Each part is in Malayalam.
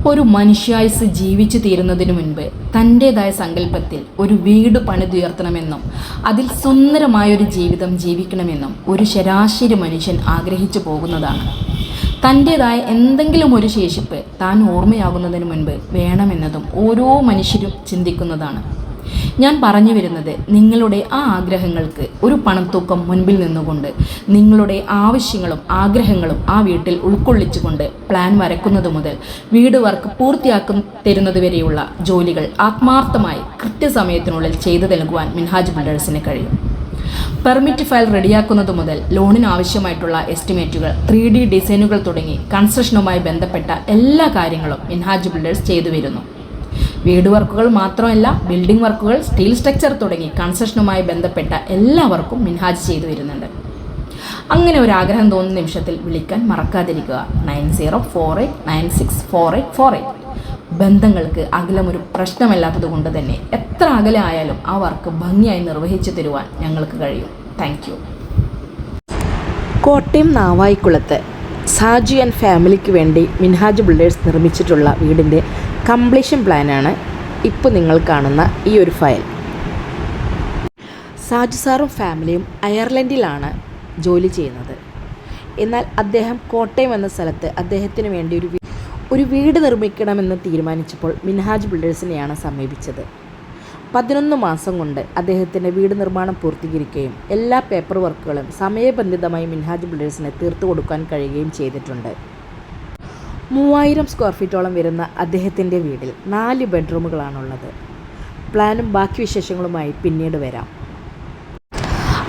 ഒരു മനുഷ്യായുസ് ജീവിച്ചു തീരുന്നതിനു മുൻപ് തൻ്റേതായ സങ്കല്പത്തിൽ ഒരു വീട് പണിതുയർത്തണമെന്നും അതിൽ സുന്ദരമായൊരു ജീവിതം ജീവിക്കണമെന്നും ഒരു ശരാശരി മനുഷ്യൻ ആഗ്രഹിച്ചു പോകുന്നതാണ്. തൻ്റേതായ എന്തെങ്കിലും ഒരു ശേഷിപ്പ് താൻ ഓർമ്മയാകുന്നതിന് മുൻപ് വേണമെന്നതും ഓരോ മനുഷ്യരും ചിന്തിക്കുന്നതാണ്. ഞാൻ പറഞ്ഞു വരുന്നത്, നിങ്ങളുടെ ആ ആഗ്രഹങ്ങൾക്ക് ഒരു പണത്തൂക്കം മുൻപിൽ നിന്നുകൊണ്ട് നിങ്ങളുടെ ആവശ്യങ്ങളും ആഗ്രഹങ്ങളും ആ വീട്ടിൽ ഉൾക്കൊള്ളിച്ചുകൊണ്ട് പ്ലാൻ വരയ്ക്കുന്നത് മുതൽ വീട് വർക്ക് തരുന്നത് വരെയുള്ള ജോലികൾ ആത്മാർത്ഥമായി കൃത്യസമയത്തിനുള്ളിൽ ചെയ്തു നൽകുവാൻ മിൻഹാജ് ബിൽഡേഴ്സിന് കഴിയും. പെർമിറ്റ് ഫയൽ റെഡിയാക്കുന്നത് മുതൽ ലോണിന് ആവശ്യമായിട്ടുള്ള എസ്റ്റിമേറ്റുകൾ, 3D ഡിസൈനുകൾ തുടങ്ങി കൺസ്ട്രക്ഷനുമായി ബന്ധപ്പെട്ട എല്ലാ കാര്യങ്ങളും മിൻഹാജ് ബിൽഡേഴ്സ് ചെയ്തു വരുന്നു. വീട് വർക്കുകൾ മാത്രമല്ല, ബിൽഡിംഗ് വർക്കുകൾ, സ്റ്റീൽ സ്ട്രക്ചർ തുടങ്ങി കൺസ്ട്രക്ഷനുമായി ബന്ധപ്പെട്ട എല്ലാ വർക്കും മിൻഹാജ് ചെയ്തു വരുന്നുണ്ട്. അങ്ങനെ ഒരു ആഗ്രഹം തോന്നുന്ന നിമിഷത്തിൽ വിളിക്കാൻ മറക്കാതിരിക്കുക. 9048964848. ബന്ധങ്ങൾക്ക് അകലം ഒരു പ്രശ്നമല്ലാത്തത് കൊണ്ട് തന്നെ എത്ര അകലെ ആയാലും ആ വർക്ക് ഭംഗിയായി നിർവഹിച്ചു തരുവാൻ ഞങ്ങൾക്ക് കഴിയും. Thank you. കോട്ടയം നാവായിക്കുളത്ത് സാജു ആൻഡ് ഫാമിലിക്ക് വേണ്ടി മിൻഹാജ് ബിൽഡേഴ്സ് നിർമ്മിച്ചിട്ടുള്ള വീടിൻ്റെ കംപ്ലീഷൻ പ്ലാനാണ് ഇപ്പോൾ നിങ്ങൾ കാണുന്ന ഈ ഒരു ഫയൽ. സാജു സാറും ഫാമിലിയും അയർലൻഡിലാണ് ജോലി ചെയ്യുന്നത്. എന്നാൽ അദ്ദേഹം കോട്ടയം എന്ന സ്ഥലത്ത് അദ്ദേഹത്തിന് വേണ്ടി ഒരു വീട് നിർമ്മിക്കണമെന്ന് തീരുമാനിച്ചപ്പോൾ മിൻഹാജ് ബിൽഡേഴ്സിനെയാണ് സമീപിച്ചത്. 11 മാസം കൊണ്ട് അദ്ദേഹത്തിൻ്റെ വീട് നിർമ്മാണം പൂർത്തീകരിക്കുകയും എല്ലാ പേപ്പർ വർക്കുകളും സമയബന്ധിതമായി മിൻഹാജ് ബിൽഡേഴ്സിന് തീർത്തു കൊടുക്കാൻ കഴിയുകയും ചെയ്തിട്ടുണ്ട്. 3000 സ്ക്വയർ ഫീറ്റോളം വരുന്ന അദ്ദേഹത്തിൻ്റെ വീടിൽ 4 ബെഡ്റൂമുകളാണുള്ളത്. പ്ലാനും ബാക്കി വിശേഷങ്ങളുമായി പിന്നീട് വരാം.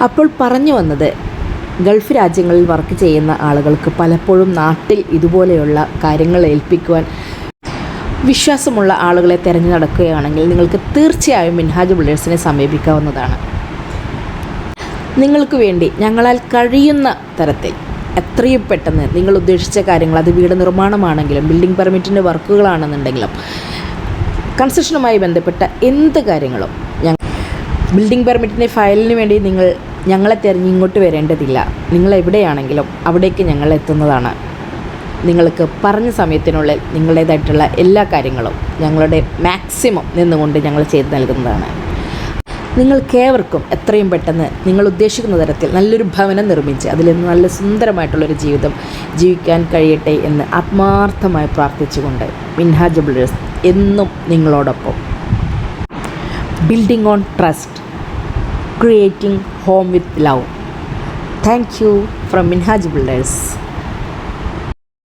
അപ്പോൾ പറഞ്ഞു വന്നത്, ഗൾഫ് രാജ്യങ്ങളിൽ വർക്ക് ചെയ്യുന്ന ആളുകൾക്ക് പലപ്പോഴും നാട്ടിൽ ഇതുപോലെയുള്ള കാര്യങ്ങൾ ഏൽപ്പിക്കുവാൻ വിശ്വാസമുള്ള ആളുകളെ തിരഞ്ഞു നടക്കുകയാണെങ്കിൽ നിങ്ങൾക്ക് തീർച്ചയായും മിൻഹാജ് ബിൽഡേഴ്സിനെ സമീപിക്കാവുന്നതാണ്. നിങ്ങൾക്ക് വേണ്ടി ഞങ്ങളാൽ കഴിയുന്ന തരത്തിൽ എത്രയും പെട്ടെന്ന് നിങ്ങൾ ഉദ്ദേശിച്ച കാര്യങ്ങൾ, അത് വീട് നിർമ്മാണമാണെങ്കിലും ബിൽഡിംഗ് പെർമിറ്റിൻ്റെ വർക്കുകളാണെന്നുണ്ടെങ്കിലും കൺസ്ട്രക്ഷനുമായി ബന്ധപ്പെട്ട എന്ത് കാര്യങ്ങളും, ബിൽഡിംഗ് പെർമിറ്റിൻ്റെ ഫയലിന് വേണ്ടി നിങ്ങൾ ഞങ്ങളെ തിരഞ്ഞ് ഇങ്ങോട്ട് വരേണ്ടതില്ല. നിങ്ങൾ എവിടെയാണെങ്കിലും അവിടേക്ക് ഞങ്ങൾ എത്തുന്നതാണ്. നിങ്ങൾക്ക് പറഞ്ഞ സമയത്തിനുള്ളിൽ നിങ്ങളുടേതായിട്ടുള്ള എല്ലാ കാര്യങ്ങളും ഞങ്ങളുടെ മാക്സിമം നിന്നുകൊണ്ട് ഞങ്ങൾ ചെയ്തു നൽകുന്നതാണ്. നിങ്ങൾക്കേവർക്കും എത്രയും പെട്ടെന്ന് നിങ്ങൾ ഉദ്ദേശിക്കുന്ന തരത്തിൽ നല്ലൊരു ഭവനം നിർമ്മിച്ച് അതിൽ നല്ല സുന്ദരമായിട്ടുള്ളൊരു ജീവിതം ജീവിക്കാൻ കഴിയട്ടെ എന്ന് ആത്മാർത്ഥമായി പ്രാർത്ഥിച്ചുകൊണ്ട് മിൻഹാജ് ബിൽഡേഴ്സ് എന്നും നിങ്ങളോടൊപ്പം. Building on trust, creating home with love. Thank you from Minhaj Builders.